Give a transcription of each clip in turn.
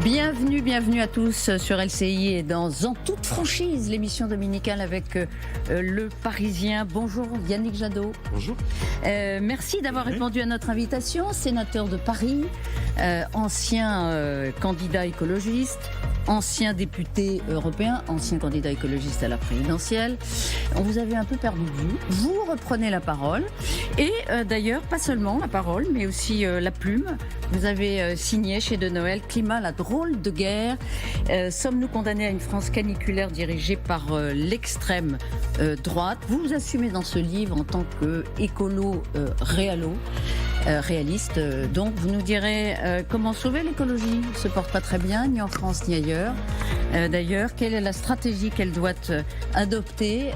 Bienvenue à tous sur LCI et dans En toute franchise, l'émission dominicale avec le Parisien. Bonjour Yannick Jadot. Bonjour. Merci d'avoir répondu à notre invitation. Sénateur de Paris, ancien candidat écologiste, ancien député européen, ancien candidat écologiste à la présidentielle. On vous avait un peu perdu de vue. Vous reprenez la parole et d'ailleurs, pas seulement la parole, mais aussi la plume. Vous avez signé chez De Noël Climat, la drôle de guerre. Sommes-nous condamnés à une France caniculaire dirigée par l'extrême droite? Vous vous assumez dans ce livre en tant qu'écolo réaliste. Donc vous nous direz comment sauver l'écologie. Elle ne se porte pas très bien, ni en France ni ailleurs. D'ailleurs, quelle est la stratégie qu'elle doit adopter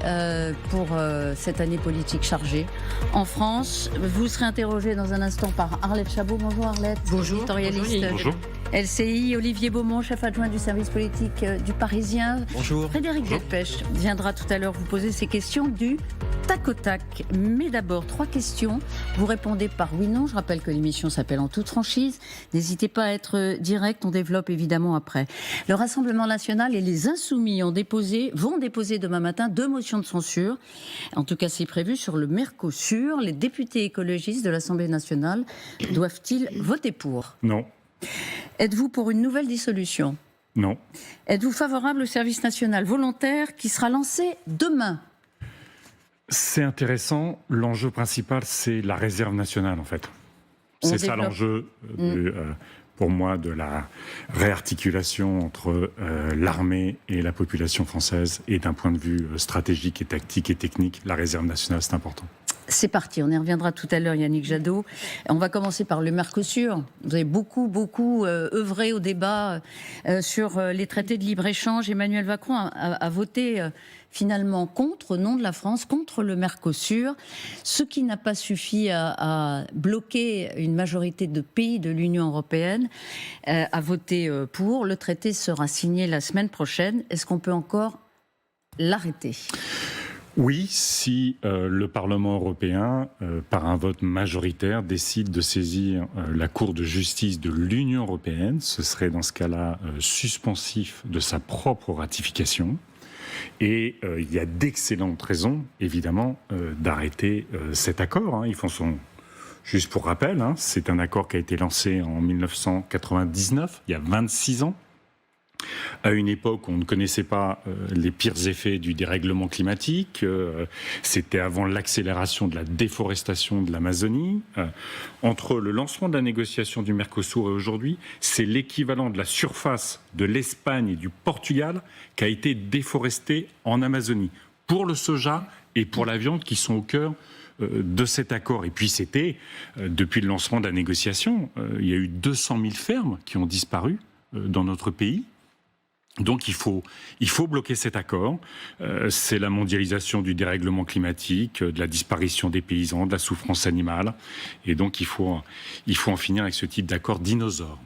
pour cette année politique chargée en France? Vous serez interrogé dans un instant par Arlette Chabot. Bonjour Arlette. Bonjour. Éditorialiste. Bonjour. LCI, Olivier Beaumont, chef adjoint du service politique du Parisien. Bonjour. Frédéric Delpech viendra tout à l'heure vous poser ces questions du tac au tac. Mais d'abord, 3 questions. Vous répondez par oui, non. Je rappelle que l'émission s'appelle En toute franchise. N'hésitez pas à être direct. On développe évidemment après. Le Rassemblement national et les Insoumis vont déposer demain matin 2 motions de censure. En tout cas, c'est prévu sur le Mercosur. Les députés écologistes de l'Assemblée nationale doivent-ils voter pour? Non. Êtes-vous pour une nouvelle dissolution? Non. Êtes-vous favorable au service national volontaire qui sera lancé demain? C'est intéressant. L'enjeu principal, c'est la réserve nationale, en fait. C'est ça l'enjeu, pour moi, de la réarticulation entre l'armée et la population française. Et d'un point de vue stratégique et tactique et technique, la réserve nationale, c'est important. C'est parti, on y reviendra tout à l'heure, Yannick Jadot. On va commencer par le Mercosur. Vous avez beaucoup œuvré au débat sur les traités de libre-échange. Emmanuel Macron a voté finalement contre, au nom de la France, contre le Mercosur, ce qui n'a pas suffi à bloquer une majorité de pays de l'Union européenne à voter pour. Le traité sera signé la semaine prochaine. Est-ce qu'on peut encore l'arrêter ? Oui, si le Parlement européen, par un vote majoritaire, décide de saisir la Cour de justice de l'Union européenne, ce serait dans ce cas-là suspensif de sa propre ratification. Et il y a d'excellentes raisons, évidemment, d'arrêter cet accord. Ils font juste pour rappel, c'est un accord qui a été lancé en 1999, il y a 26 ans. À une époque où on ne connaissait pas les pires effets du dérèglement climatique, c'était avant l'accélération de la déforestation de l'Amazonie. Entre le lancement de la négociation du Mercosur et aujourd'hui, c'est l'équivalent de la surface de l'Espagne et du Portugal qui a été déforestée en Amazonie, pour le soja et pour la viande qui sont au cœur de cet accord. Et puis c'était, depuis le lancement de la négociation, il y a eu 200 000 fermes qui ont disparu dans notre pays. Donc il faut bloquer cet accord. C'est la mondialisation du dérèglement climatique, de la disparition des paysans, de la souffrance animale. Et donc il faut en finir avec ce type d'accord dinosaure.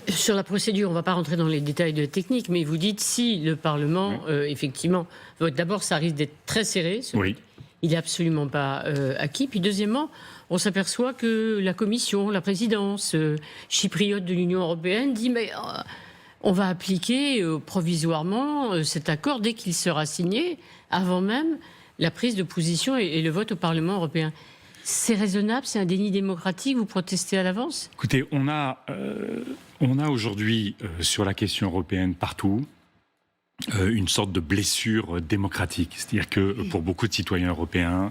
Sur la procédure, on ne va pas rentrer dans les détails de la technique, mais vous dites si le Parlement, effectivement, vote, d'abord ça risque d'être très serré. Oui. Il n'est absolument pas acquis. Puis deuxièmement, on s'aperçoit que la Commission, la présidence chypriote de l'Union européenne dit mais on va appliquer provisoirement cet accord dès qu'il sera signé, avant même la prise de position et le vote au Parlement européen. C'est raisonnable, c'est un déni démocratique, vous protestez à l'avance? Écoutez, on a aujourd'hui sur la question européenne partout une sorte de blessure démocratique. C'est-à-dire que pour beaucoup de citoyens européens,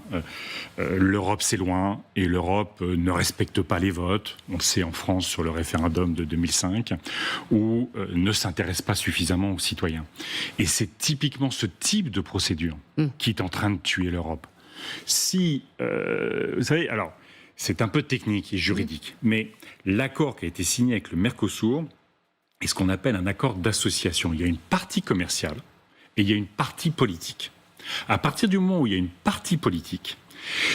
l'Europe c'est loin et l'Europe ne respecte pas les votes. On le sait en France sur le référendum de 2005, ou ne s'intéresse pas suffisamment aux citoyens. Et c'est typiquement ce type de procédure qui est en train de tuer l'Europe. Si, vous savez, alors, c'est un peu technique et juridique, mais l'accord qui a été signé avec le Mercosur est ce qu'on appelle un accord d'association. Il y a une partie commerciale et il y a une partie politique. À partir du moment où il y a une partie politique,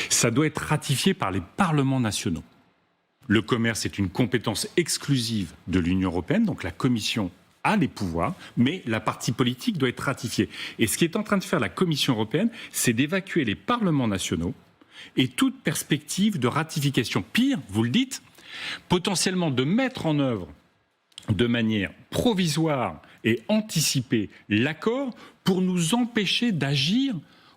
ça doit être ratifié par les parlements nationaux. Le commerce est une compétence exclusive de l'Union européenne, donc la Commission a les pouvoirs, mais la partie politique doit être ratifiée. Et ce qui est en train de faire la Commission européenne, c'est d'évacuer les parlements nationaux et toute perspective de ratification. Pire, vous le dites, potentiellement de mettre en œuvre de manière provisoire et anticipée l'accord pour nous empêcher d'agir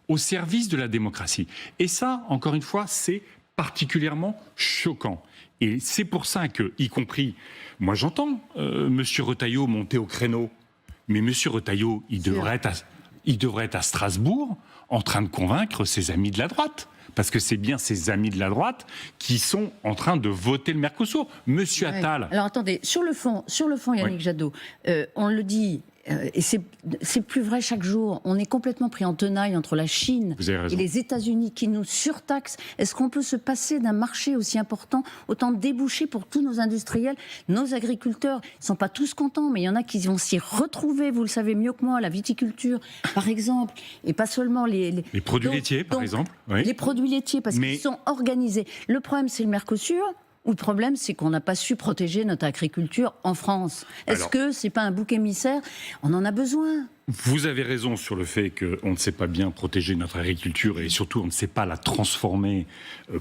au service de la démocratie. Et ça, encore une fois, c'est particulièrement choquant. Et c'est pour ça que, y compris, moi j'entends Monsieur Retailleau monter au créneau, mais Monsieur Retailleau, il devrait être à Strasbourg en train de convaincre ses amis de la droite. Parce que c'est bien ces amis de la droite qui sont en train de voter le Mercosur. Monsieur Attal... Alors attendez, sur le fond, Yannick Jadot, on le dit, et c'est plus vrai chaque jour, on est complètement pris en tenaille entre la Chine et les États-Unis qui nous surtaxent. Est-ce qu'on peut se passer d'un marché aussi important, autant de débouchés pour tous nos industriels, nos agriculteurs? Ils ne sont pas tous contents, mais il y en a qui vont s'y retrouver, vous le savez mieux que moi, la viticulture, par exemple, et pas seulement les produits laitiers, par exemple. Oui. Les produits laitiers, parce qu'ils sont organisés. Le problème, c'est le Mercosur. Ou le problème, c'est qu'on n'a pas su protéger notre agriculture en France. Est-ce que c'est pas un bouc émissaire? On en a besoin. Vous avez raison sur le fait qu'on ne sait pas bien protéger notre agriculture et surtout on ne sait pas la transformer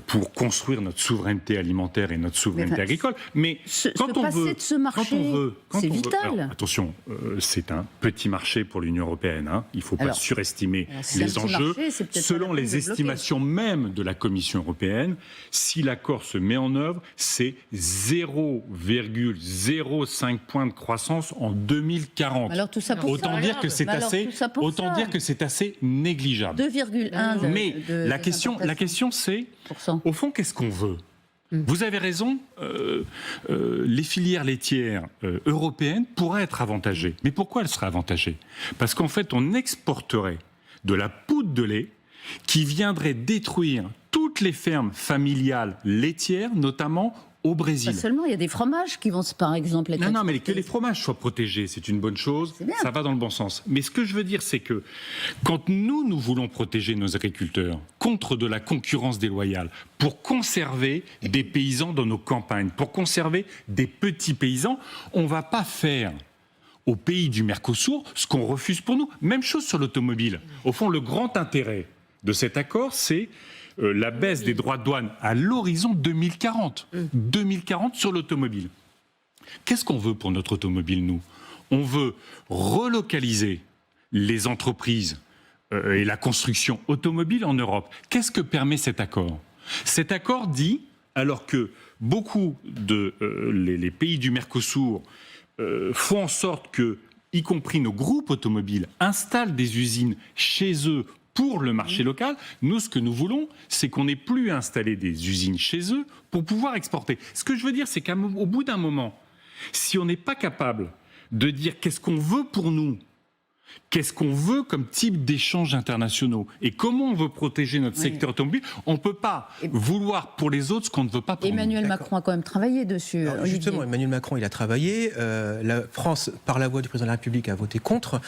pour construire notre souveraineté alimentaire et notre souveraineté agricole. Mais quand on veut, de ce marché, c'est vital. Alors, attention, c'est un petit marché pour l'Union européenne. Hein. Il ne faut pas surestimer les enjeux. Selon les estimations même de la Commission européenne, si l'accord se met en œuvre, c'est 0,05 points de croissance en 2040. Alors tout ça pour Autant dire que autant dire que c'est assez négligeable. 2,1. Mais la question c'est, au fond, qu'est-ce qu'on veut ? Vous avez raison, les filières laitières européennes pourraient être avantagées. Mais pourquoi elles seraient avantagées ? Parce qu'en fait, on exporterait de la poudre de lait qui viendrait détruire toutes les fermes familiales laitières, notamment au Brésil. Pas seulement, il y a des fromages qui vont, par exemple, être Non, mais que les fromages soient protégés, c'est une bonne chose, ça va dans le bon sens. Mais ce que je veux dire, c'est que quand nous voulons protéger nos agriculteurs contre de la concurrence déloyale, pour conserver des paysans dans nos campagnes, pour conserver des petits paysans, on ne va pas faire aux pays du Mercosur ce qu'on refuse pour nous. Même chose sur l'automobile. Au fond, le grand intérêt de cet accord, c'est la baisse des droits de douane à l'horizon 2040. 2040 sur l'automobile. Qu'est-ce qu'on veut pour notre automobile, nous ? On veut relocaliser les entreprises et la construction automobile en Europe. Qu'est-ce que permet cet accord ? Cet accord dit, alors que beaucoup de les pays du Mercosur font en sorte que, y compris nos groupes automobiles, installent des usines chez eux pour le marché local, nous, ce que nous voulons, c'est qu'on n'ait plus à installer des usines chez eux pour pouvoir exporter. Ce que je veux dire, c'est qu'au bout d'un moment, si on n'est pas capable de dire qu'est-ce qu'on veut pour nous, qu'est-ce qu'on veut comme type d'échanges internationaux et comment on veut protéger notre secteur automobile, on ne peut pas vouloir pour les autres ce qu'on ne veut pas pour nous. Emmanuel Macron a quand même travaillé dessus. Alors, justement, Emmanuel Macron, il a travaillé. La France, par la voix du président de la République, a voté contre.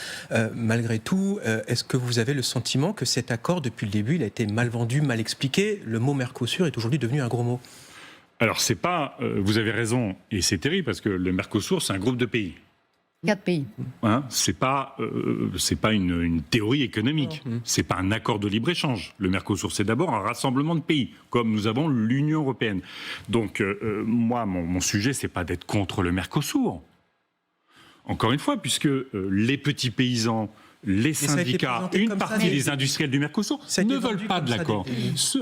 Malgré tout, est-ce que vous avez le sentiment que cet accord, depuis le début, il a été mal vendu, mal expliqué ? Le mot Mercosur est aujourd'hui devenu un gros mot. Alors, c'est pas... vous avez raison, et c'est terrible, parce que le Mercosur, c'est un groupe de pays. 4 pays. Hein, c'est pas une théorie économique, c'est pas un accord de libre-échange. Le Mercosur, c'est d'abord un rassemblement de pays, comme nous avons l'Union européenne. Donc, moi, mon sujet, c'est pas d'être contre le Mercosur. Encore une fois, puisque les petits paysans, les syndicats, une partie des industriels du Mercosur ne veulent pas de l'accord.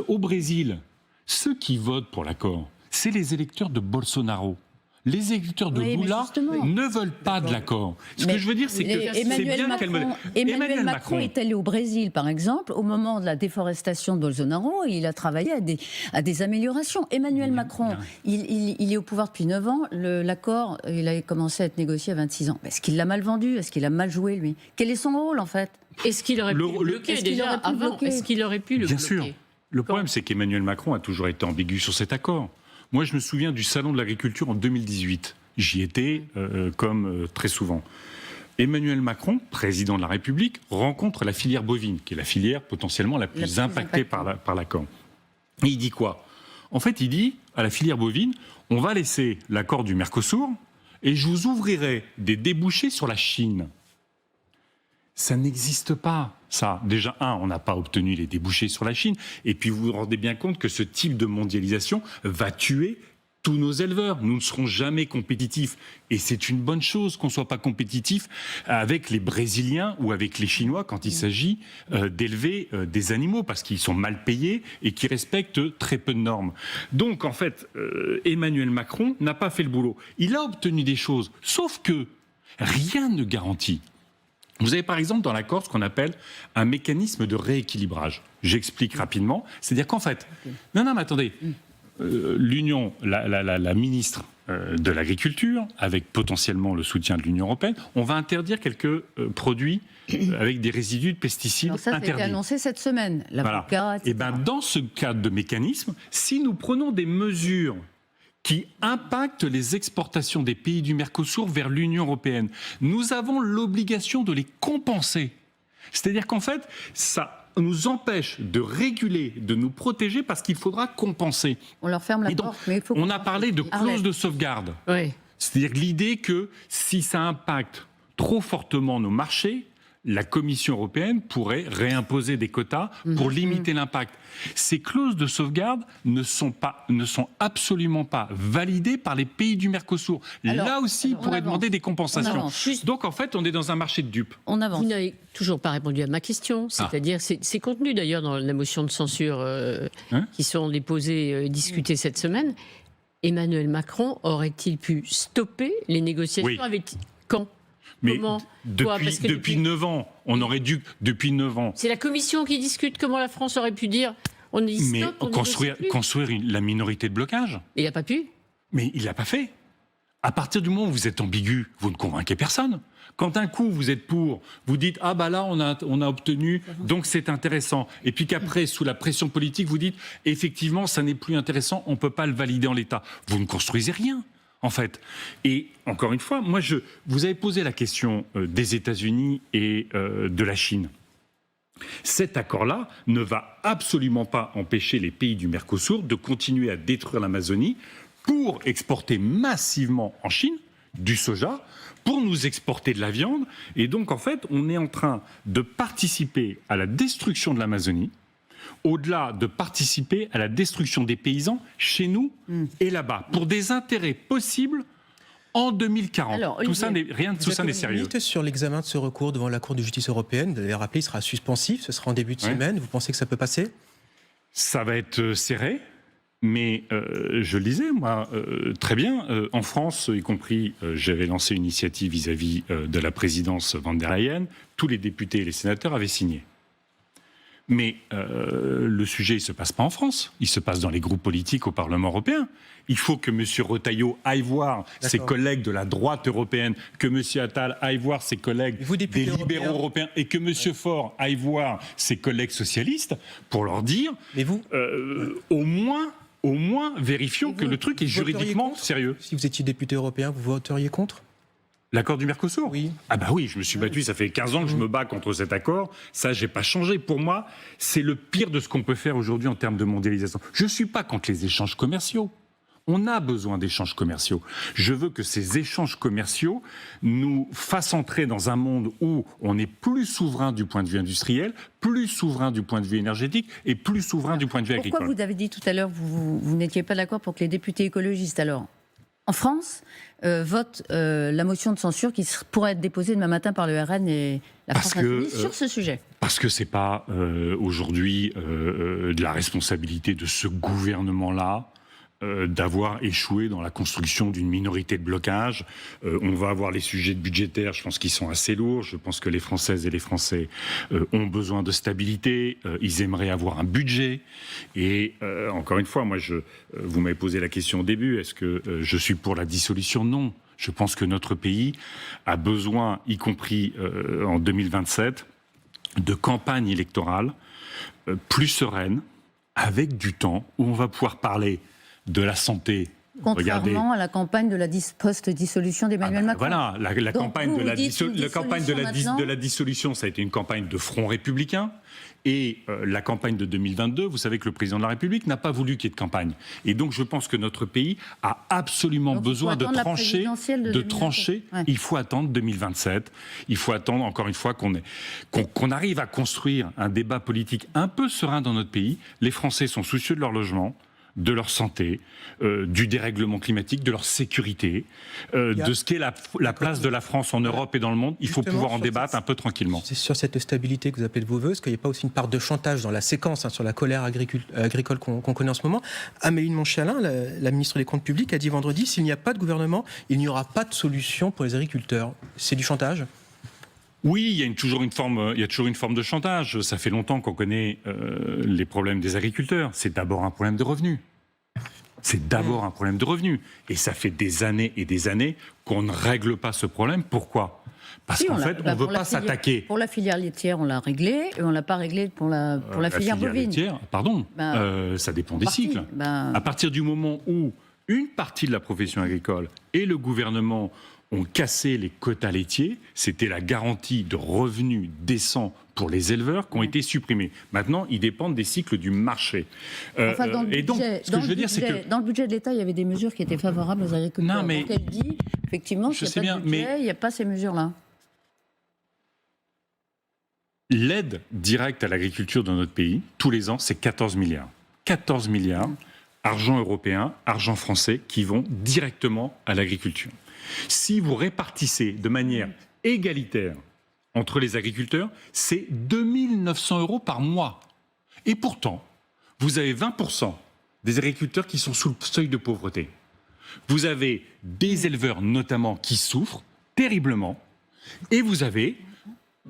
Au Brésil, ceux qui votent pour l'accord, c'est les électeurs de Bolsonaro. Les électeurs de Lula ne veulent pas de l'accord. Ce que je veux dire, c'est que Emmanuel Macron est allé au Brésil, par exemple, au moment de la déforestation de Bolsonaro, et il a travaillé à des améliorations. Emmanuel Macron, il est au pouvoir depuis 9 ans. L'accord, il a commencé à être négocié à 26 ans. Est-ce qu'il l'a mal vendu ? Est-ce qu'il a mal joué, lui ? Quel est son rôle, en fait ? Est-ce qu'il aurait pu le bloquer déjà avant ? Est-ce qu'il aurait pu le bloquer ? Bien sûr. Le problème, c'est qu'Emmanuel Macron a toujours été ambigu sur cet accord. Moi, je me souviens du Salon de l'agriculture en 2018. J'y étais, comme très souvent. Emmanuel Macron, président de la République, rencontre la filière bovine, qui est la filière potentiellement la plus impactée par l'accord. Et il dit quoi ? En fait, il dit à la filière bovine, on va laisser l'accord du Mercosur et je vous ouvrirai des débouchés sur la Chine. Ça n'existe pas, ça. Déjà, on n'a pas obtenu les débouchés sur la Chine. Et puis, vous vous rendez bien compte que ce type de mondialisation va tuer tous nos éleveurs. Nous ne serons jamais compétitifs. Et c'est une bonne chose qu'on ne soit pas compétitif avec les Brésiliens ou avec les Chinois quand il s'agit d'élever des animaux, parce qu'ils sont mal payés et qui respectent très peu de normes. Donc, en fait, Emmanuel Macron n'a pas fait le boulot. Il a obtenu des choses, sauf que rien ne garantit. Vous avez par exemple dans l'accord ce qu'on appelle un mécanisme de rééquilibrage. J'explique rapidement. C'est-à-dire qu'en fait... Non, mais attendez. L'Union, la ministre de l'Agriculture, avec potentiellement le soutien de l'Union européenne, on va interdire quelques produits avec des résidus de pesticides Alors ça, interdits. Ça a été annoncé cette semaine. L'avocat, etc. Et bien, dans ce cadre de mécanisme, si nous prenons des mesures qui impactent les exportations des pays du Mercosur vers l'Union européenne, nous avons l'obligation de les compenser. C'est-à-dire qu'en fait, ça nous empêche de réguler, de nous protéger, parce qu'il faudra compenser. On leur ferme la porte, mais il faut... On a parlé de clause de sauvegarde. Oui. C'est-à-dire l'idée que si ça impacte trop fortement nos marchés, la Commission européenne pourrait réimposer des quotas pour limiter l'impact. Ces clauses de sauvegarde ne sont absolument pas validées par les pays du Mercosur. Là aussi, ils pourraient demander des compensations. Donc en fait, on est dans un marché de dupes. On avance. Vous n'avez toujours pas répondu à ma question, c'est-à-dire, c'est contenu d'ailleurs dans la motion de censure qui sont déposées et discutées cette semaine. Emmanuel Macron aurait-il pu stopper les négociations avec quand ? Mais comment depuis 9 ans, on aurait dû, depuis 9 ans... C'est la Commission qui discute. Comment la France aurait pu dire on dit stop, mais on construire la minorité de blocage. Il n'a pas pu. Mais il l'a pas fait. À partir du moment où vous êtes ambigu, vous ne convainquez personne. Quand un coup vous êtes pour, vous dites ah bah là on a obtenu, donc c'est intéressant. Et puis qu'après sous la pression politique vous dites effectivement ça n'est plus intéressant, on peut pas le valider en l'état. Vous ne construisez rien. En fait. Et encore une fois, vous avez posé la question des États-Unis et de la Chine. Cet accord-là ne va absolument pas empêcher les pays du Mercosur de continuer à détruire l'Amazonie pour exporter massivement en Chine du soja, pour nous exporter de la viande. Et donc, en fait, on est en train de participer à la destruction de l'Amazonie, au-delà de participer à la destruction des paysans chez nous et là-bas, pour des intérêts possibles en 2040. Alors, Rien de tout ça n'est sérieux. Limite sur l'examen de ce recours devant la Cour de justice européenne, vous l'avez rappelé, il sera suspensif, ce sera en début de semaine. Vous pensez que ça peut passer ? Ça va être serré, mais je le disais, moi, très bien. En France, y compris, j'avais lancé une initiative vis-à-vis de la présidence von der Leyen. Tous les députés et les sénateurs avaient signé. Mais le sujet, il ne se passe pas en France. Il se passe dans les groupes politiques au Parlement européen. Il faut que M. Retailleau aille voir ses collègues de la droite européenne, que M. Attal aille voir ses collègues des libéraux européens et que M. Faure aille voir ses collègues socialistes pour leur dire au moins vérifions que le truc est juridiquement sérieux. Si vous étiez député européen, vous voteriez contre ? L'accord du Mercosur ? Oui. Ah bah oui, je me suis battu, ça fait 15 ans que je me bats contre cet accord. Ça, j'ai pas changé. Pour moi, c'est le pire de ce qu'on peut faire aujourd'hui en termes de mondialisation. Je suis pas contre les échanges commerciaux. On a besoin d'échanges commerciaux. Je veux que ces échanges commerciaux nous fassent entrer dans un monde où on est plus souverain du point de vue industriel, plus souverain du point de vue énergétique et plus souverain du point de vue agricole. Pourquoi vous avez dit tout à l'heure vous n'étiez pas d'accord pour que les députés écologistes, alors, en France, votent la motion de censure qui pourrait être déposée demain matin par le RN et la France Insoumise sur ce sujet? Parce que c'est pas aujourd'hui de la responsabilité de ce gouvernement-là d'avoir échoué dans la construction d'une minorité de blocage. On va avoir les sujets budgétaires, je pense qu'ils sont assez lourds. Je pense que les Françaises et les Français ont besoin de stabilité. Ils aimeraient avoir un budget. Et encore une fois, moi, vous m'avez posé la question au début, est-ce que je suis pour la dissolution? Non. Je pense que notre pays a besoin, y compris en 2027, de campagne électorale plus sereine, avec du temps, où on va pouvoir parler de la santé. Contrairement à la campagne de la post-dissolution d'Emmanuel Macron. Voilà, la campagne de la dissolution, ça a été une campagne de front républicain. Et la campagne de 2022, vous savez que le président de la République n'a pas voulu qu'il y ait de campagne. Et donc je pense que notre pays a absolument besoin de trancher. Ouais. Il faut attendre 2027. Il faut attendre, encore une fois, qu'on arrive à construire un débat politique un peu serein dans notre pays. Les Français sont soucieux de leur logement. de leur santé, du dérèglement climatique, de leur sécurité, de ce qu'est la place de la France en Europe et dans le monde. Il faut pouvoir en débattre un peu tranquillement. C'est sur cette stabilité que vous appelez de vos voeux, est-ce qu'il n'y a pas aussi une part de chantage dans la séquence sur la colère agricole qu'on connaît en ce moment? Amélie de Montchalin, la ministre des Comptes publics, a dit vendredi, s'il n'y a pas de gouvernement, il n'y aura pas de solution pour les agriculteurs. C'est du chantage? Oui, il y a toujours une forme de chantage. Ça fait longtemps qu'on connaît les problèmes des agriculteurs. C'est d'abord un problème de revenus. Et ça fait des années et des années qu'on ne règle pas ce problème. Pourquoi ? Parce qu'en fait, on ne veut pas s'attaquer. Pour la filière laitière, on l'a réglé, et on ne l'a pas réglé pour la filière bovine. Laitière, pardon, ça dépend des cycles. À partir du moment où une partie de la profession agricole et le gouvernement ont cassé les quotas laitiers, c'était la garantie de revenus décents pour les éleveurs qui ont été supprimés. Maintenant, ils dépendent des cycles du marché. Enfin, dans le budget de l'État, il y avait des mesures qui étaient favorables aux agriculteurs. Non, mais donc elle dit, effectivement, s'il n'y a pas de budget, il n'y a pas ces mesures-là. L'aide directe à l'agriculture dans notre pays, tous les ans, c'est 14 milliards. 14 milliards, argent européen, argent français, qui vont directement à l'agriculture. Si vous répartissez de manière égalitaire entre les agriculteurs, c'est 2 900 € par mois. Et pourtant, vous avez 20% des agriculteurs qui sont sous le seuil de pauvreté. Vous avez des éleveurs notamment qui souffrent terriblement. Et vous avez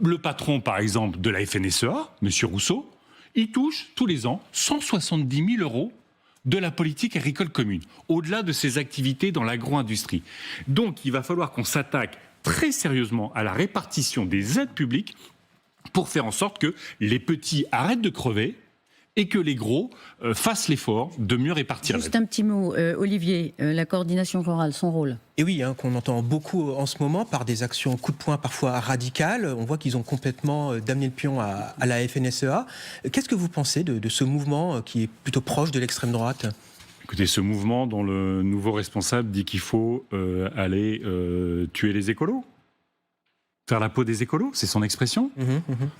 le patron, par exemple, de la FNSEA, M. Rousseau, il touche tous les ans 170 000 € de la politique agricole commune, au-delà de ses activités dans l'agro-industrie. Donc, il va falloir qu'on s'attaque très sérieusement à la répartition des aides publiques pour faire en sorte que les petits arrêtent de crever et que les gros fassent l'effort de mieux répartir l'aide. Juste un petit mot, Olivier, la coordination rurale, son rôle. Et oui, qu'on entend beaucoup en ce moment par des actions coup de poing parfois radicales. On voit qu'ils ont complètement damné le pion à la FNSEA. Qu'est-ce que vous pensez de ce mouvement qui est plutôt proche de l'extrême droite ? Écoutez, ce mouvement dont le nouveau responsable dit qu'il faut aller tuer les écolos, faire la peau des écolos, c'est son expression.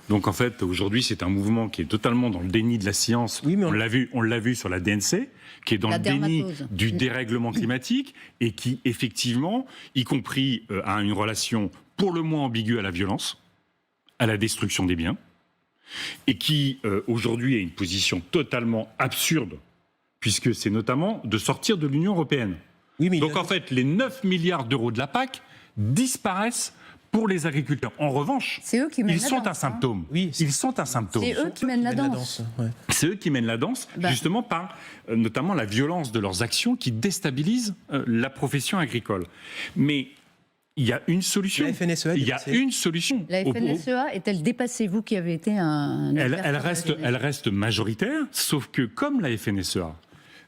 Donc en fait, aujourd'hui, c'est un mouvement qui est totalement dans le déni de la science. Oui, mais on l'a vu sur la DNC, qui est dans le déni du dérèglement climatique et qui, effectivement, y compris a une relation pour le moins ambiguë à la violence, à la destruction des biens, et qui, aujourd'hui, a une position totalement absurde, puisque c'est notamment de sortir de l'Union européenne. Oui, donc en fait, les 9 milliards d'euros de la PAC disparaissent pour les agriculteurs. En revanche, ils sont un symptôme. Oui, ils sont un symptôme. C'est eux qui mènent la danse. C'est eux qui mènent la danse, justement par notamment la violence de leurs actions qui déstabilisent la profession agricole. Mais il y a une solution. La FNSEA, il y a une solution. La FNSEA est-elle dépassée, vous qui avez été un... Elle reste majoritaire, sauf que comme la FNSEA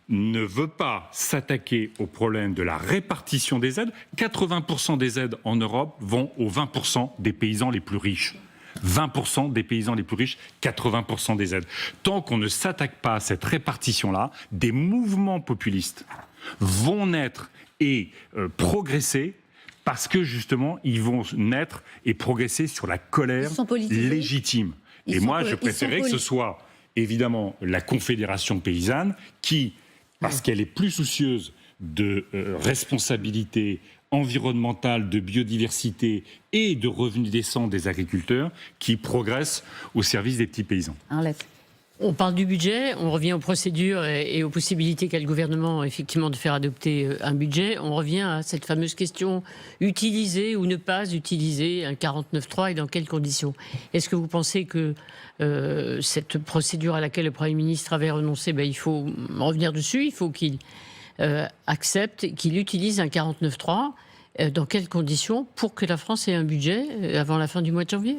ne veut pas s'attaquer au problème de la répartition des aides, 80% des aides en Europe vont aux 20% des paysans les plus riches. 20% des paysans les plus riches, 80% des aides. Tant qu'on ne s'attaque pas à cette répartition-là, des mouvements populistes vont naître et progresser parce que justement, ils vont naître et progresser sur la colère légitime. Et moi, je préférais que ce soit évidemment la Confédération paysanne qui, parce qu'elle est plus soucieuse de responsabilité environnementale, de biodiversité et de revenus décents des agriculteurs, qui progresse au service des petits paysans. Arlette. On parle du budget, on revient aux procédures et aux possibilités qu'a le gouvernement effectivement de faire adopter un budget. On revient à cette fameuse question, utiliser ou ne pas utiliser un 49.3 et dans quelles conditions ? Est-ce que vous pensez que cette procédure à laquelle le Premier ministre avait renoncé, il faut revenir dessus, il faut qu'il accepte, qu'il utilise un 49.3 dans quelles conditions pour que la France ait un budget avant la fin du mois de janvier ?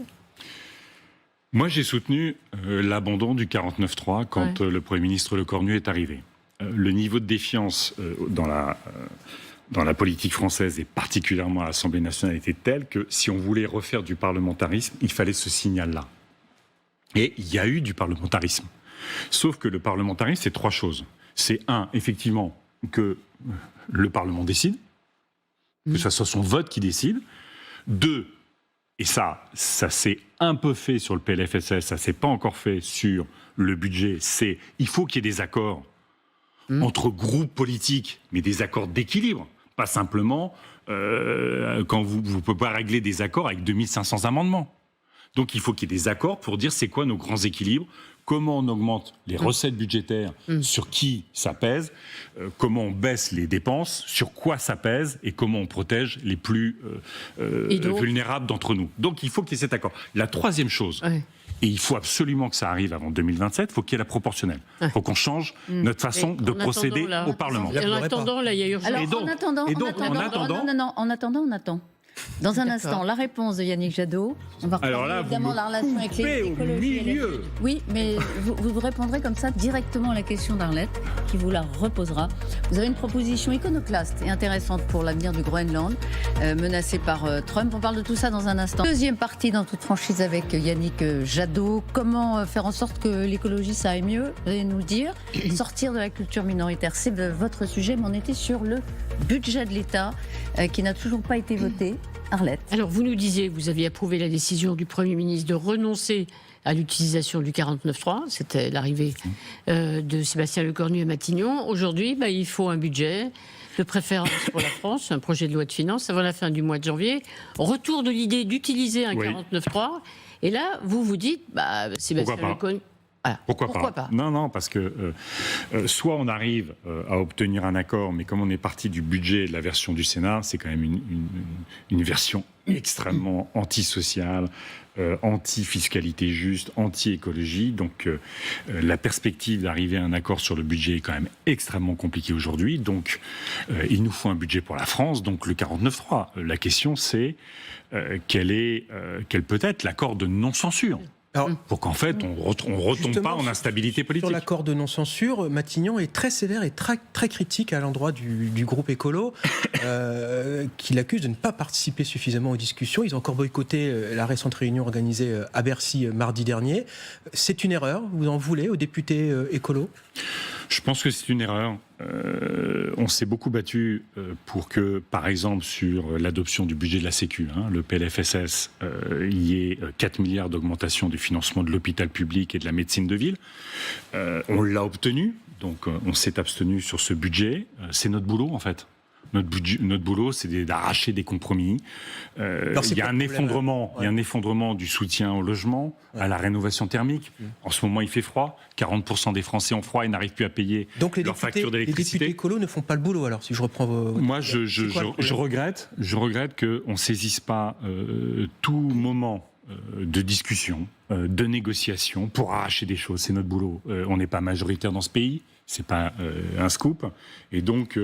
Moi, j'ai soutenu l'abandon du 49.3 quand le Premier ministre Lecornu est arrivé. Le niveau de défiance dans la politique française et particulièrement à l'Assemblée nationale était tel que si on voulait refaire du parlementarisme, il fallait ce signal-là. Et il y a eu du parlementarisme. Sauf que le parlementarisme, c'est trois choses. C'est effectivement, que le Parlement décide, que ce soit son vote qui décide. 2, et ça s'est un peu fait sur le PLFSS, ça s'est pas encore fait sur le budget, il faut qu'il y ait des accords entre groupes politiques, mais des accords d'équilibre, pas simplement quand vous ne pouvez pas régler des accords avec 2500 amendements. Donc il faut qu'il y ait des accords pour dire c'est quoi nos grands équilibres, comment on augmente les recettes budgétaires, sur qui ça pèse, comment on baisse les dépenses, sur quoi ça pèse et comment on protège les plus vulnérables d'entre nous. Donc il faut qu'il y ait cet accord. La troisième chose, et il faut absolument que ça arrive avant 2027, il faut qu'il y ait la proportionnelle. Il faut qu'on change notre façon de procéder au Parlement. En attendant, là, il y a urgence. Alors, en attendant, on attend. Dans un instant, la réponse de Yannick Jadot. On va reprendre évidemment la relation avec les écologistes. Oui, mais vous répondrez comme ça directement à la question d'Arlette, qui vous la reposera. Vous avez une proposition iconoclaste et intéressante pour l'avenir du Groenland, menacé par Trump. On parle de tout ça dans un instant. Deuxième partie dans toute franchise avec Yannick Jadot. Comment faire en sorte que l'écologie ça aille mieux? Vous allez nous le dire. Sortir de la culture minoritaire, c'est votre sujet, mais on était sur le budget de l'État qui n'a toujours pas été voté. Arlette. Alors, vous nous disiez, vous aviez approuvé la décision du Premier ministre de renoncer à l'utilisation du 49.3. C'était l'arrivée de Sébastien Lecornu à Matignon. Aujourd'hui, il faut un budget de préférence pour la France, un projet de loi de finances avant la fin du mois de janvier. Retour de l'idée d'utiliser un 49.3. Et là, vous vous dites, Sébastien Lecornu... Ah, pourquoi pas? Non, parce que soit on arrive à obtenir un accord, mais comme on est parti du budget de la version du Sénat, c'est quand même une version extrêmement antisociale, anti-fiscalité juste, anti-écologie. Donc la perspective d'arriver à un accord sur le budget est quand même extrêmement compliquée aujourd'hui. Donc il nous faut un budget pour la France, donc le 49.3. La question c'est quel peut être l'accord de non-censure? Alors, pour qu'en fait, on ne retombe pas en instabilité politique. Sur l'accord de non-censure, Matignon est très sévère et très, très critique à l'endroit du groupe écolo, qui l'accuse de ne pas participer suffisamment aux discussions. Ils ont encore boycotté la récente réunion organisée à Bercy mardi dernier. C'est une erreur, vous en voulez aux députés écolos? Je pense que c'est une erreur. On s'est beaucoup battu pour que, par exemple, sur l'adoption du budget de la Sécu, le PLFSS, il y ait 4 milliards d'augmentation du financement de l'hôpital public et de la médecine de ville. On l'a obtenu, donc on s'est abstenu sur ce budget. C'est notre boulot, en fait. Notre boulot, c'est d'arracher des compromis. Il y a un effondrement du soutien au logement, à la rénovation thermique. En ce moment, il fait froid. 40% des Français ont froid et n'arrivent plus à payer leur facture d'électricité. Donc les députés écolos ne font pas le boulot, alors, si je reprends vos... Moi, je regrette qu'on ne saisisse pas tout moment de discussion, de négociation pour arracher des choses. C'est notre boulot. On n'est pas majoritaire dans ce pays. C'est pas un scoop. Et donc,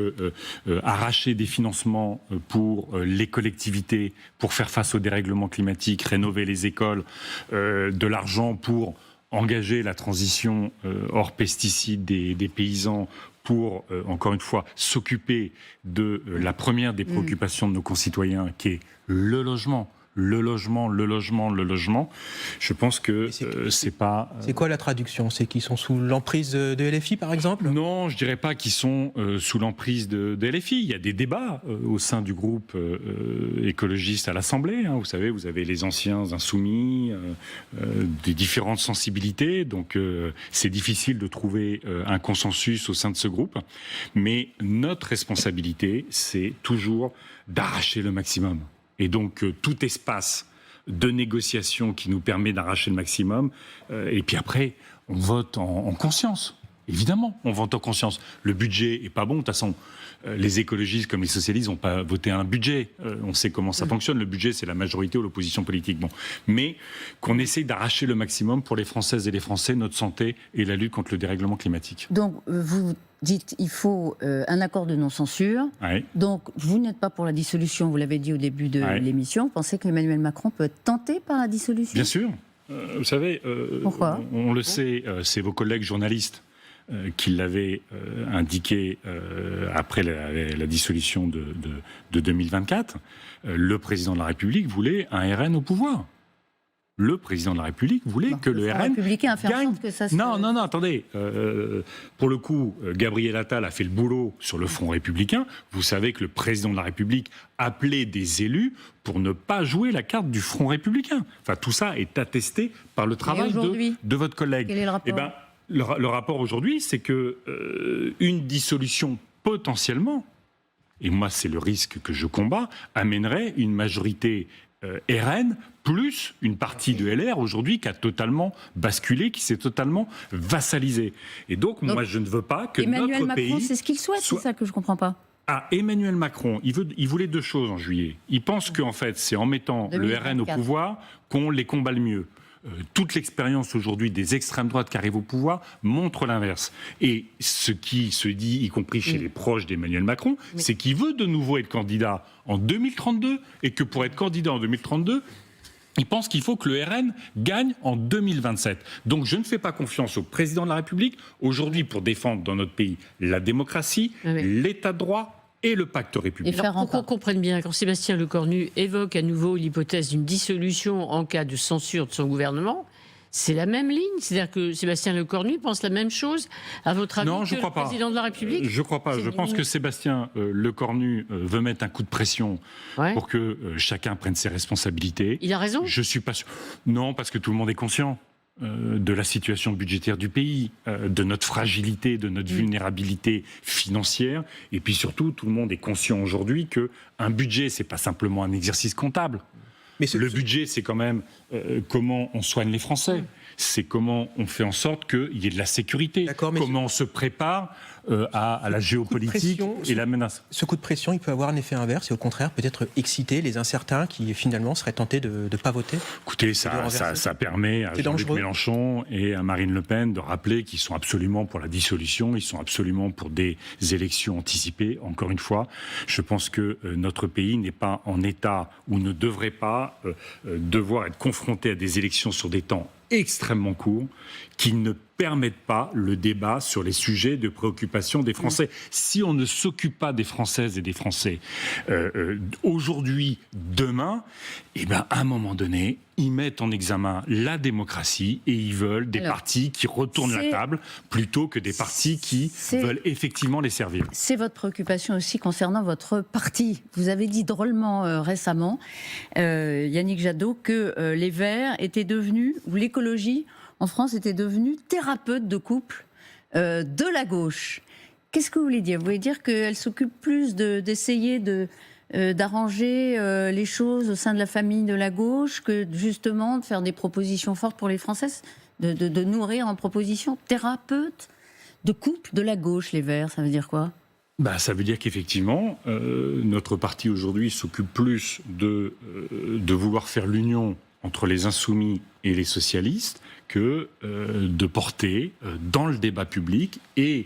arracher des financements pour les collectivités, pour faire face au dérèglement climatique, rénover les écoles, de l'argent pour engager la transition hors pesticides des paysans, pour, encore une fois, s'occuper de la première des préoccupations de nos concitoyens, qui est le logement. Le logement. Je pense que c'est pas... C'est quoi la traduction? C'est qu'ils sont sous l'emprise de LFI, par exemple? Non, je dirais pas qu'ils sont sous l'emprise de LFI. Il y a des débats au sein du groupe écologiste à l'Assemblée. Vous savez, vous avez les anciens insoumis, des différentes sensibilités. Donc, c'est difficile de trouver un consensus au sein de ce groupe. Mais notre responsabilité, c'est toujours d'arracher le maximum. Et donc, tout espace de négociation qui nous permet d'arracher le maximum. Et puis après, on vote en conscience. Évidemment, on vote en conscience. Le budget est pas bon. De toute façon, les écologistes comme les socialistes n'ont pas voté un budget. On sait comment ça fonctionne. Le budget, c'est la majorité ou l'opposition politique. Bon. Mais qu'on essaye d'arracher le maximum pour les Françaises et les Français, notre santé et la lutte contre le dérèglement climatique. Donc, vous dites il faut un accord de non-censure. Oui. Donc, vous n'êtes pas pour la dissolution, vous l'avez dit au début de l'émission. Vous pensez qu'Emmanuel Macron peut être tenté par la dissolution? Bien sûr. Vous savez, pourquoi on le sait, c'est vos collègues journalistes qui l'avaient indiqué après la dissolution de 2024. Le président de la République voulait un RN au pouvoir. Le président de la République voulait que le RN gagne. Que ça Non, attendez. Pour le coup, Gabriel Attal a fait le boulot sur le front républicain. Vous savez que le président de la République appelait des élus pour ne pas jouer la carte du front républicain. Enfin, tout ça est attesté par le travail de votre collègue. Quel est le rapport? le rapport aujourd'hui, c'est que une dissolution potentiellement, et moi c'est le risque que je combats, amènerait une majorité RN plus une partie de LR aujourd'hui qui a totalement basculé, qui s'est totalement vassalisé. Et donc moi je ne veux pas que Emmanuel notre Macron, pays... c'est ce qu'il souhaite, c'est ça que je ne comprends pas. Ah, Emmanuel Macron, il voulait deux choses en juillet. Il pense qu'en fait, c'est en mettant 2024. le RN au pouvoir qu'on les combat le mieux. Toute l'expérience aujourd'hui des extrêmes droites qui arrivent au pouvoir montre l'inverse. Et ce qui se dit, y compris chez les proches d'Emmanuel Macron, c'est qu'il veut de nouveau être candidat en 2032 et que pour être candidat en 2032, il pense qu'il faut que le RN gagne en 2027. Donc je ne fais pas confiance au président de la République aujourd'hui pour défendre dans notre pays la démocratie, l'état de droit et le pacte républicain. Alors, pour qu'on comprenne bien, quand Sébastien Lecornu évoque à nouveau l'hypothèse d'une dissolution en cas de censure de son gouvernement, c'est la même ligne. C'est-à-dire que Sébastien Lecornu pense la même chose, à votre avis, non, je que crois le pas. président de la République? Je crois pas. Je pense que Sébastien Lecornu veut mettre un coup de pression pour que chacun prenne ses responsabilités. Il a raison. Je suis pas sûr. Non, parce que tout le monde est conscient de la situation budgétaire du pays, de notre fragilité, de notre vulnérabilité financière, et puis surtout, tout le monde est conscient aujourd'hui que un budget, c'est pas simplement un exercice comptable. Mais le budget, c'est quand même comment on soigne les Français. C'est comment on fait en sorte qu'il y ait de la sécurité. Comment on se prépare à la géopolitique et la menace. Ce coup de pression, il peut avoir un effet inverse et au contraire peut-être exciter les incertains qui finalement seraient tentés de ne pas voter. Écoutez, ça permet à Jean-Luc Mélenchon et à Marine Le Pen de rappeler qu'ils sont absolument pour la dissolution, ils sont absolument pour des élections anticipées. Encore une fois, je pense que notre pays n'est pas en état ou ne devrait pas devoir être confronté à des élections sur des temps extrêmement courts qui ne permettent pas le débat sur les sujets de préoccupation des Français. Si on ne s'occupe pas des Françaises et des Français aujourd'hui, demain, eh ben, à un moment donné, ils mettent en examen la démocratie et ils veulent des partis qui retournent la table plutôt que des partis qui veulent effectivement les servir. C'est votre préoccupation aussi concernant votre parti. Vous avez dit drôlement récemment, Yannick Jadot, que les Verts étaient devenus, ou l'écologie en France était devenue thérapeute de couple de la gauche. Qu'est-ce que vous voulez dire? Vous voulez dire qu'elle s'occupe plus d'essayer d'arranger les choses au sein de la famille de la gauche que justement de faire des propositions fortes pour les Françaises, de nourrir en propositions? Thérapeute de couple de la gauche, les Verts, ça veut dire quoi? Ça veut dire qu'effectivement, notre parti aujourd'hui s'occupe plus de vouloir faire l'union entre les insoumis et les socialistes que de porter dans le débat public et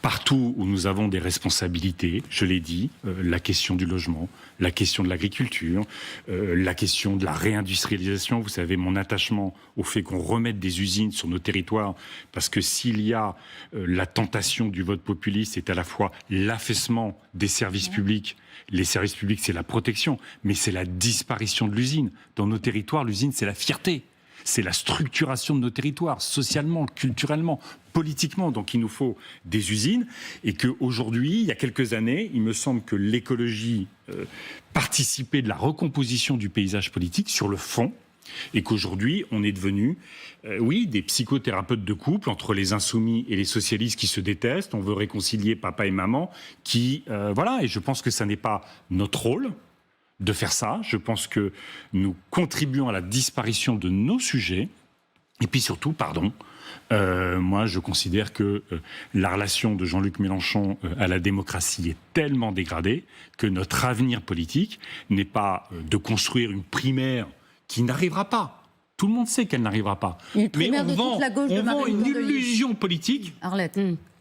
partout où nous avons des responsabilités, je l'ai dit, la question du logement, la question de l'agriculture, la question de la réindustrialisation. Vous savez, mon attachement au fait qu'on remette des usines sur nos territoires, parce que s'il y a la tentation du vote populiste, c'est à la fois l'affaissement des services publics. Les services publics, c'est la protection, mais c'est la disparition de l'usine. Dans nos territoires, l'usine, c'est la fierté. C'est la structuration de nos territoires, socialement, culturellement, politiquement. Donc il nous faut des usines et qu'aujourd'hui, il y a quelques années, il me semble que l'écologie participait de la recomposition du paysage politique sur le fond et qu'aujourd'hui, on est devenu, des psychothérapeutes de couple entre les insoumis et les socialistes qui se détestent. On veut réconcilier papa et maman et je pense que ça n'est pas notre rôle de faire ça. Je pense que nous contribuons à la disparition de nos sujets. Et puis surtout, moi je considère que la relation de Jean-Luc Mélenchon à la démocratie est tellement dégradée que notre avenir politique n'est pas de construire une primaire qui n'arrivera pas. Tout le monde sait qu'elle n'arrivera pas. Mais on vend une illusion politique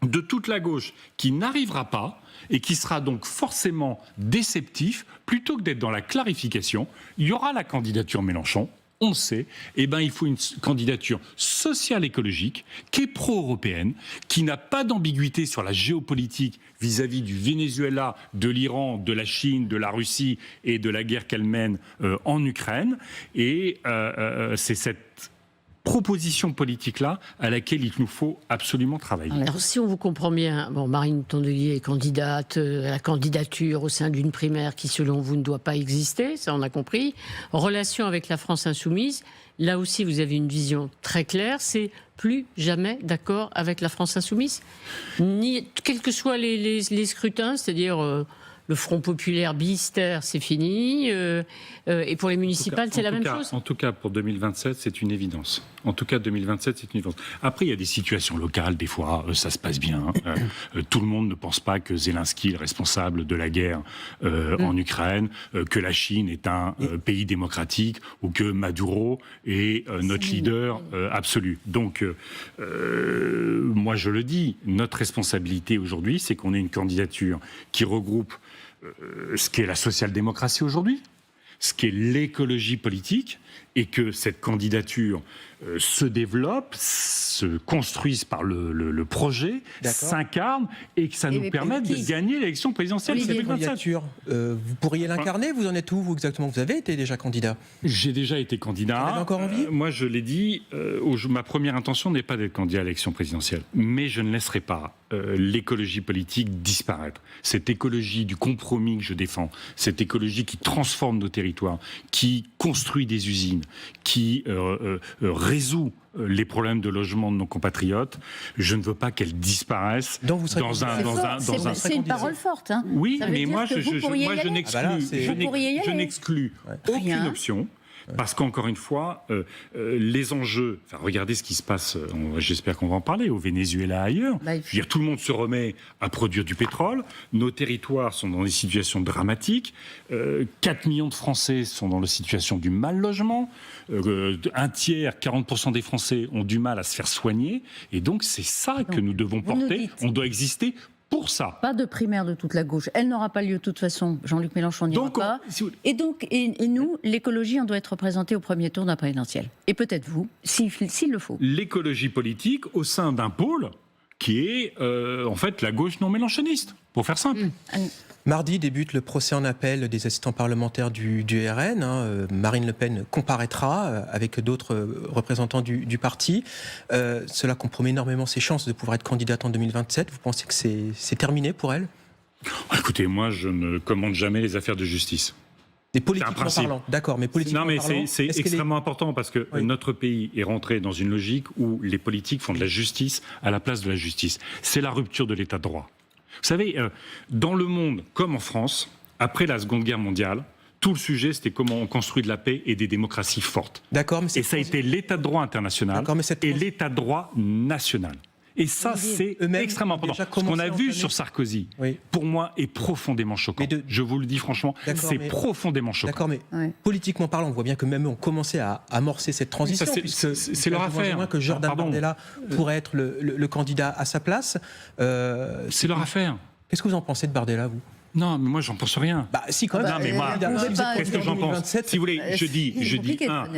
de toute la gauche qui n'arrivera pas et qui sera donc forcément déceptif. Plutôt que d'être dans la clarification, il y aura la candidature Mélenchon, on le sait, il faut une candidature sociale écologique qui est pro-européenne, qui n'a pas d'ambiguïté sur la géopolitique vis-à-vis du Venezuela, de l'Iran, de la Chine, de la Russie et de la guerre qu'elle mène en Ukraine. Et c'est cette proposition politique-là à laquelle il nous faut absolument travailler. Alors, si on vous comprend bien, Marine Tondelier est candidate à la candidature au sein d'une primaire qui, selon vous, ne doit pas exister, ça on a compris. Relation avec la France insoumise, là aussi vous avez une vision très claire, c'est plus jamais d'accord avec la France insoumise, quels que soient les scrutins, c'est-à-dire... le Front populaire bister, c'est fini. Et pour les municipales, c'est la même chose. En tout cas, pour 2027, c'est une évidence. Après, il y a des situations locales, des fois, ça se passe bien. Tout le monde ne pense pas que Zelensky est le responsable de la guerre en Ukraine, que la Chine est un pays démocratique, ou que Maduro est notre leader absolu. Donc, moi, je le dis, notre responsabilité aujourd'hui, c'est qu'on ait une candidature qui regroupe ce qu'est la social-démocratie aujourd'hui, ce qu'est l'écologie politique, et que cette candidature se développe, se construise par le projet, s'incarne, et que ça nous permette de gagner l'élection présidentielle. Cette candidature, vous pourriez l'incarner? Vous en êtes où, vous, exactement? Vous avez été déjà candidat? J'ai déjà été candidat. Vous avez encore envie? Moi, je l'ai dit, ma première intention n'est pas d'être candidat à l'élection présidentielle. Mais je ne laisserai pas l'écologie politique disparaître. Cette écologie du compromis que je défends, cette écologie qui transforme nos territoires, qui construit des usines, qui résout les problèmes de logement de nos compatriotes, je ne veux pas qu'elle disparaisse C'est une parole forte. Hein. Oui, ça veut mais dire moi, que je n'exclus aucune option. Parce qu'encore une fois, les enjeux... regardez ce qui se passe, j'espère qu'on va en parler, au Venezuela ailleurs. Je veux dire, tout le monde se remet à produire du pétrole. Nos territoires sont dans des situations dramatiques. 4 millions de Français sont dans la situation du mal-logement. Un tiers, 40% des Français ont du mal à se faire soigner. Et donc, c'est ça que nous devons porter. On doit exister pour ça. Pas de primaire de toute la gauche. Elle n'aura pas lieu de toute façon. Jean-Luc Mélenchon n'y ira pas. Et nous, l'écologie, on doit être représenté au premier tour d'un présidentiel. Et peut-être vous, s'il le faut. L'écologie politique au sein d'un pôle qui est en fait la gauche non mélenchoniste, pour faire simple. Mardi débute le procès en appel des assistants parlementaires du RN. Marine Le Pen comparaîtra avec d'autres représentants du parti. Cela compromet énormément ses chances de pouvoir être candidate en 2027. Vous pensez que c'est terminé pour elle? Écoutez, moi, je ne commande jamais les affaires de justice. Et politiquement parlant, d'accord, mais politiquement parlant... c'est extrêmement important parce que notre pays est rentré dans une logique où les politiques font de la justice à la place de la justice. C'est la rupture de l'état de droit. Vous savez, dans le monde, comme en France, après la Seconde Guerre mondiale, tout le sujet, c'était comment on construit de la paix et des démocraties fortes. D'accord, mais et ça a été l'état de droit international et l'état de droit national. Et ça, c'est extrêmement important. Ce qu'on a vu sur Sarkozy, pour moi, est profondément choquant. Je vous le dis franchement, c'est profondément choquant. D'accord, mais politiquement parlant, on voit bien que même eux ont commencé à amorcer cette transition. C'est leur affaire. Moins que Jordan Bardella pourrait être le candidat à sa place. C'est leur affaire. Qu'est-ce que vous en pensez de Bardella, vous? Non, mais moi, j'en pense rien. Si, quand même. Non, mais moi, qu'est-ce que j'en pense? Si vous voulez, je dis,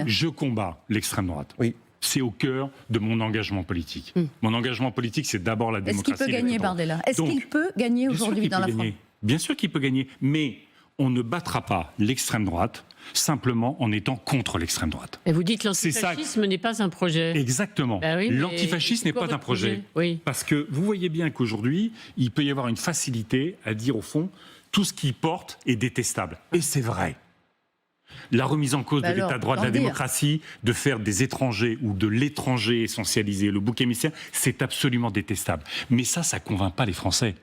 je combats l'extrême droite. Oui. C'est au cœur de mon engagement politique. Mon engagement politique, c'est d'abord la démocratie. Est-ce qu'il peut gagner, Bardella? Est-ce qu'il peut gagner aujourd'hui dans la France? Bien sûr qu'il peut gagner, mais on ne battra pas l'extrême droite simplement en étant contre l'extrême droite. Et vous dites que l'antifascisme n'est pas un projet. Exactement. L'antifascisme n'est pas un projet. Parce que vous voyez bien qu'aujourd'hui, il peut y avoir une facilité à dire au fond, tout ce qui porte est détestable. Et c'est vrai. La remise en cause de l'état de droit de la démocratie, de faire des étrangers ou de l'étranger essentialisé, le bouc émissaire, c'est absolument détestable. Mais ça ne convainc pas les Français.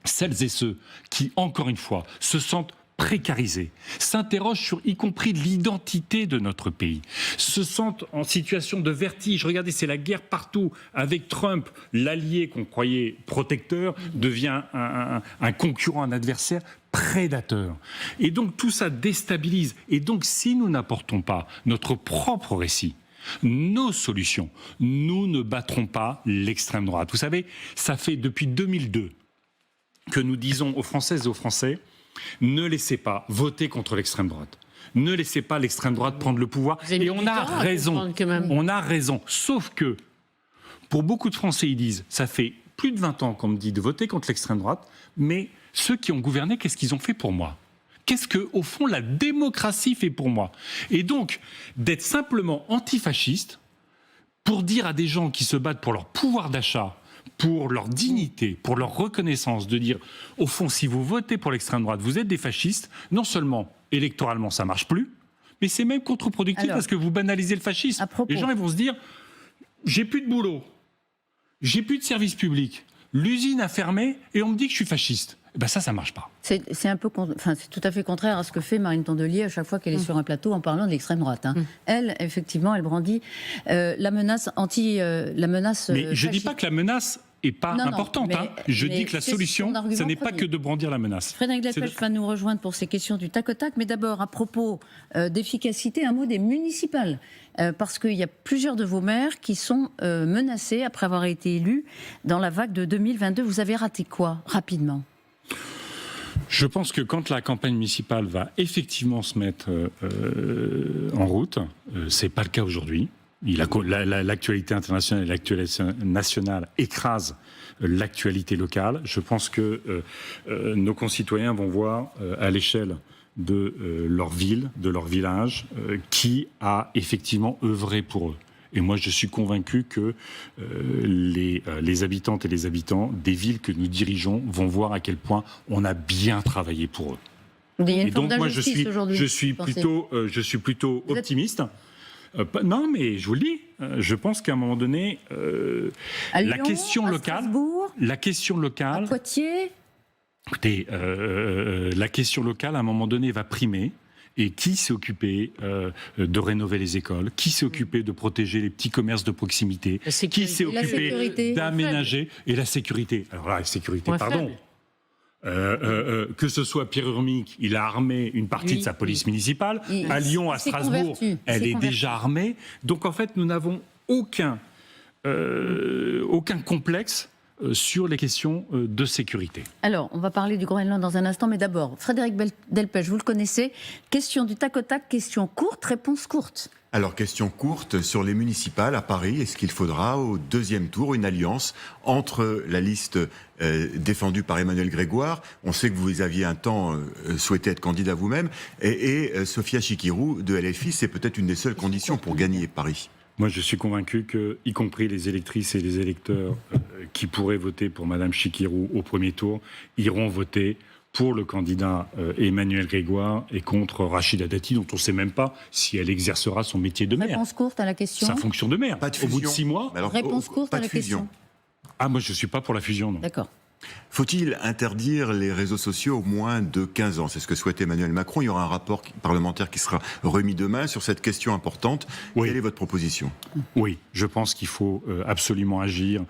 Celles et ceux qui, encore une fois, se sentent précarisés, s'interrogent sur y compris l'identité de notre pays, se sentent en situation de vertige. Regardez, c'est la guerre partout. Avec Trump, l'allié qu'on croyait protecteur devient un concurrent, un adversaire prédateur. Et donc tout ça déstabilise. Et donc si nous n'apportons pas notre propre récit, nos solutions, nous ne battrons pas l'extrême droite. Vous savez, ça fait depuis 2002 que nous disons aux Françaises et aux Français, ne laissez pas voter contre l'extrême droite. Ne laissez pas l'extrême droite prendre le pouvoir. Et on a raison. On a raison. Sauf que, pour beaucoup de Français, ils disent, ça fait plus de 20 ans qu'on me dit de voter contre l'extrême droite, mais ceux qui ont gouverné, qu'est-ce qu'ils ont fait pour moi ? Qu'est-ce que, au fond, la démocratie fait pour moi ? Et donc, d'être simplement antifasciste, pour dire à des gens qui se battent pour leur pouvoir d'achat, pour leur dignité, pour leur reconnaissance, de dire, au fond, si vous votez pour l'extrême droite, vous êtes des fascistes, non seulement électoralement ça marche plus, mais c'est même contre-productif. Alors, parce que vous banalisez le fascisme. Les gens ils vont se dire, j'ai plus de boulot, j'ai plus de service public, l'usine a fermé et on me dit que je suis fasciste. Eh ben ça marche pas. C'est tout à fait contraire à ce que fait Marine Tondelier à chaque fois qu'elle est sur un plateau en parlant de l'extrême droite. Elle, effectivement, elle brandit la menace Mais je dis pas que la menace est pas importante. Je dis que la solution, ce n'est pas que de brandir la menace. Frédéric Delpech va nous rejoindre pour ces questions du tac au tac. Mais d'abord, à propos d'efficacité, un mot des municipales. Parce qu'il y a plusieurs de vos maires qui sont menacés après avoir été élus dans la vague de 2022. Vous avez raté quoi, rapidement ? Je pense que quand la campagne municipale va effectivement se mettre en route, c'est pas le cas aujourd'hui. L'actualité internationale et l'actualité nationale écrasent l'actualité locale. Je pense que nos concitoyens vont voir à l'échelle de leur ville, de leur village, qui a effectivement œuvré pour eux. Et moi, je suis convaincu que les habitantes et les habitants des villes que nous dirigeons vont voir à quel point on a bien travaillé pour eux. Et donc, moi, je suis plutôt optimiste. Non, mais je vous le dis, je pense qu'à un moment donné, la question locale, à Poitiers. Écoutez, la question locale, à un moment donné, va primer. Et qui s'est occupé de rénover les écoles? Qui s'est occupé de protéger les petits commerces de proximité? Qui s'est occupé d'aménager? Et la sécurité. Alors là, la sécurité, pardon. Que ce soit Pierre Urmic, il a armé une partie de sa police municipale. À Lyon, à Strasbourg, elle est déjà armée. Donc en fait, nous n'avons aucun complexe sur les questions de sécurité. Alors, on va parler du Groenland dans un instant, mais d'abord, Frédéric Delpech, vous le connaissez. Question du tac au tac, question courte, réponse courte. Alors, question courte, sur les municipales à Paris, est-ce qu'il faudra au deuxième tour une alliance entre la liste défendue par Emmanuel Grégoire, on sait que vous aviez un temps souhaité être candidat vous-même, et Sophia Chikirou de LFI, c'est peut-être une des seules conditions pour gagner Paris. Moi, je suis convaincu que, y compris les électrices et les électeurs qui pourraient voter pour Madame Chikirou au premier tour, iront voter pour le candidat Emmanuel Grégoire et contre Rachida Dati, dont on ne sait même pas si elle exercera son métier de maire. Réponse courte à la question. Sa fonction de maire. Pas de fusion. Au bout de 6 mois. Alors, réponse courte à la question. Ah, moi, je ne suis pas pour la fusion, non. D'accord. Faut-il interdire les réseaux sociaux au moins de 15 ans? C'est ce que souhaitait Emmanuel Macron. Il y aura un rapport parlementaire qui sera remis demain sur cette question importante. Oui. Quelle est votre proposition? Oui, je pense qu'il faut absolument agir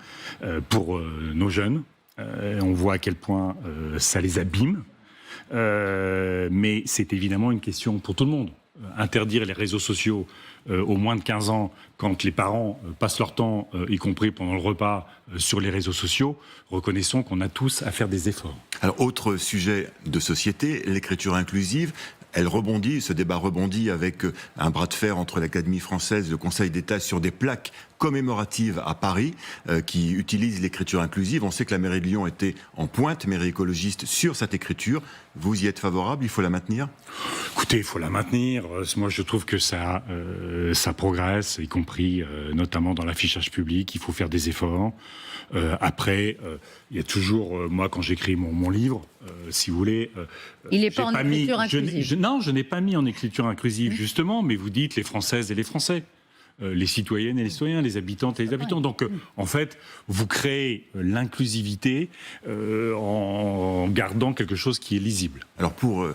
pour nos jeunes. On voit à quel point ça les abîme. Mais c'est évidemment une question pour tout le monde. Interdire les réseaux sociaux aux moins de 15 ans, quand les parents passent leur temps, y compris pendant le repas, sur les réseaux sociaux, reconnaissons qu'on a tous à faire des efforts. Alors, autre sujet de société, l'écriture inclusive. Elle rebondit, ce débat rebondit avec un bras de fer entre l'Académie française et le Conseil d'État sur des plaques commémoratives à Paris qui utilisent l'écriture inclusive. On sait que la mairie de Lyon était en pointe, mairie écologiste, sur cette écriture. Vous y êtes favorable? Il faut la maintenir? Écoutez, il faut la maintenir. Moi, je trouve que ça progresse, y compris notamment dans l'affichage public. Il faut faire des efforts. Après, il y a toujours, moi, quand j'écris mon livre, si vous voulez... il n'est pas en écriture inclusive. Non, je n'ai pas mis en écriture inclusive, justement, mais vous dites les Françaises et les Français. Les citoyennes et les citoyens, les habitantes et les habitants. Donc, en fait, vous créez l'inclusivité en gardant quelque chose qui est lisible. Alors, pour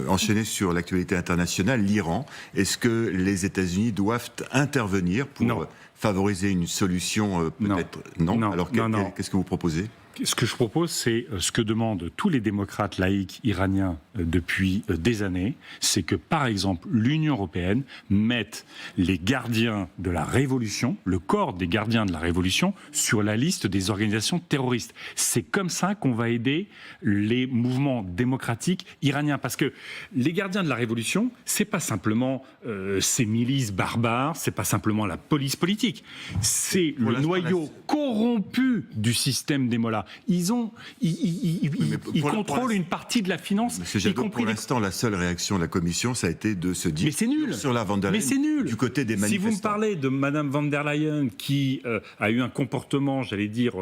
enchaîner sur l'actualité internationale, l'Iran, est-ce que les États-Unis doivent intervenir pour favoriser une solution peut-être? Non. Alors, qu'est-ce que vous proposez? Ce que je propose, c'est ce que demandent tous les démocrates laïcs iraniens depuis des années, c'est que, par exemple, l'Union européenne mette les gardiens de la révolution, le corps des gardiens de la révolution, sur la liste des organisations terroristes. C'est comme ça qu'on va aider les mouvements démocratiques iraniens. Parce que les gardiens de la révolution, c'est pas simplement ces milices barbares, c'est pas simplement la police politique, c'est le noyau corrompu du système des mollahs. ils pour contrôlent une partie de la finance, Monsieur y Jadot, compris pour l'instant, la seule réaction de la Commission, ça a été de se dire Mais c'est nul. sur la van der Mais Leyen c'est nul. du côté des manifestants. Si vous me parlez de Madame van der Leyen qui a eu un comportement, j'allais dire,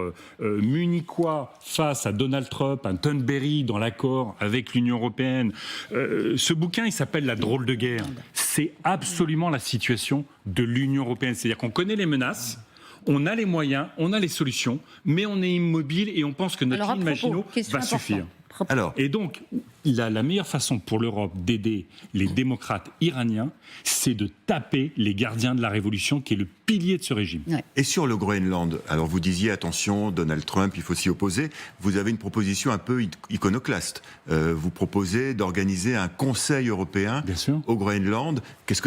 munichois face à Donald Trump, un Thunberry dans l'accord avec l'Union européenne, ce bouquin, il s'appelle La drôle de guerre. C'est absolument la situation de l'Union européenne. C'est-à-dire qu'on connaît les menaces, on a les moyens, on a les solutions, mais on est immobile et on pense que notre ligne Maginot va suffire. Alors, Et donc, la meilleure façon pour l'Europe d'aider les démocrates iraniens, c'est de taper les gardiens de la révolution, qui est le pilier de ce régime. Ouais. et sur le Groenland, alors vous disiez attention, Donald Trump, il faut s'y opposer. Vous avez une proposition un peu iconoclaste. Vous proposez d'organiser un Conseil européen Bien sûr. au Groenland. Est-ce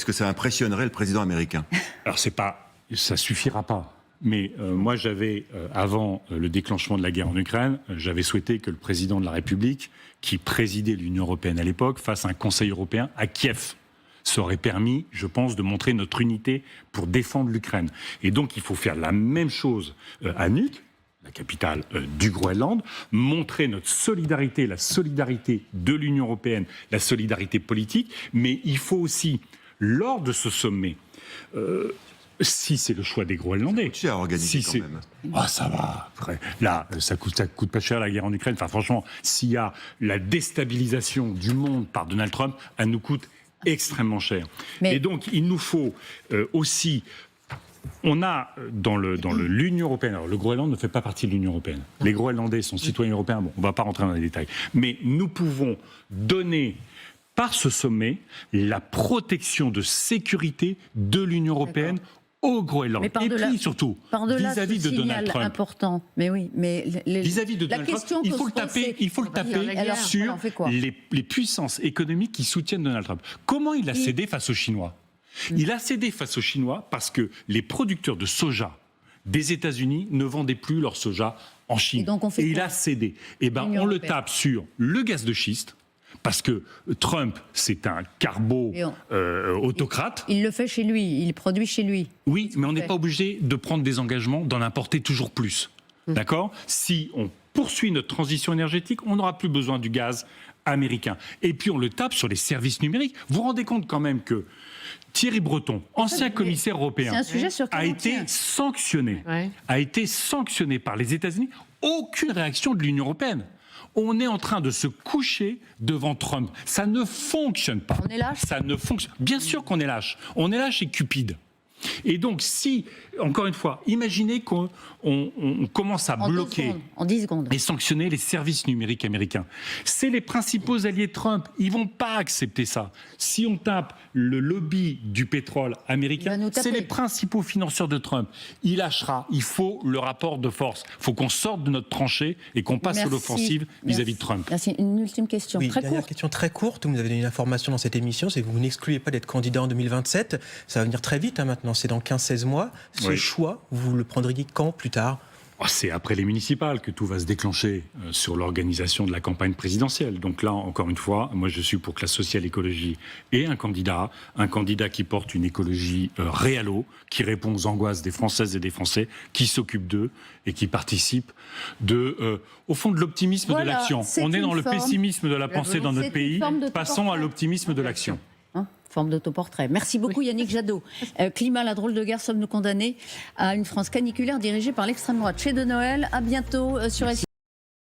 que ça impressionnerait le président américain? Alors, ça suffira pas. Mais moi, avant le déclenchement de la guerre en Ukraine, j'avais souhaité que le président de la République, qui présidait l'Union européenne à l'époque, fasse un Conseil européen à Kiev. Ça aurait permis, je pense, de montrer notre unité pour défendre l'Ukraine. Et donc, il faut faire la même chose à Nuuk, la capitale du Groenland, montrer notre solidarité, la solidarité de l'Union européenne, la solidarité politique, mais il faut aussi, lors de ce sommet, si c'est le choix des Groenlandais. C'est à organiser quand même. Ah, ça va. Après, là, ça coûte pas cher la guerre en Ukraine. Enfin, franchement, s'il y a la déstabilisation du monde par Donald Trump, elle nous coûte extrêmement cher. Mais... Et donc, il nous faut aussi. On a dans l'Union européenne, alors le Groenland ne fait pas partie de l'Union européenne. Les Groenlandais sont citoyens européens. Bon, on ne va pas rentrer dans les détails. Mais nous pouvons donner, par ce sommet, la protection de sécurité de l'Union européenne au Groenland. Mais Et puis surtout, vis-à-vis de Donald Trump. Important. Mais oui, mais Vis-à-vis de Donald Trump, il faut le taper Alors, sur on fait quoi les puissances économiques qui soutiennent Donald Trump. Comment il a cédé face aux Chinois ? Il a cédé face aux Chinois parce que les producteurs de soja des États-Unis ne vendaient plus leur soja en Chine. Et donc on fait il quoi a cédé. Eh ben, L'Union on le européenne. tape sur le gaz de schiste. Parce que Trump, c'est un autocrate. Il le fait chez lui, il produit chez lui. Oui, mais on n'est fait. pas obligé de prendre des engagements, d'en importer toujours plus. D'accord ? Si on poursuit notre transition énergétique, on n'aura plus besoin du gaz américain. Et puis on le tape sur les services numériques. Vous vous rendez compte quand même que Thierry Breton, ancien commissaire européen, C'est un sujet sur a lequel on été tient. sanctionné par les États-Unis. Aucune réaction de l'Union européenne. On est en train de se coucher devant Trump. Ça ne fonctionne pas. On est lâche ? Ça ne fonctionne. Bien sûr qu'on est lâche. On est lâche et cupide. Et donc, si, encore une fois, imaginez qu'on commence à bloquer En 10 secondes. et sanctionner les services numériques américains. C'est les principaux alliés de Trump. Ils vont pas accepter ça. Si on tape le lobby du pétrole Il va américain, nous taper. c'est les principaux financeurs de Trump. Il lâchera. Il faut le rapport de force. Il faut qu'on sorte de notre tranchée et qu'on passe à Merci. l'offensive vis-à-vis de Trump. Merci. Une ultime question, Oui, très dernière courte. question très courte. Vous avez donné une information dans cette émission, c'est que vous n'excluez pas d'être candidat en 2027. Ça va venir très vite maintenant, c'est dans 15-16 mois. Ce Oui. choix, vous le prendriez quand plus tard ? C'est après les municipales que tout va se déclencher sur l'organisation de la campagne présidentielle. Donc là, encore une fois, moi je suis pour que la social-écologie ait un candidat qui porte une écologie réalo, qui répond aux angoisses des Françaises et des Français, qui s'occupe d'eux et qui participe au fond de l'optimisme Voilà, de l'action. c'est On est dans une le forme- pessimisme de la pensée dans C'est notre une pays, forme de passons à portrait. l'optimisme de l'action. Forme d'autoportrait. Merci beaucoup Yannick Jadot. Climat, la drôle de guerre, sommes-nous condamnés à une France caniculaire dirigée par l'extrême droite. Chez De Noël, à bientôt sur SI.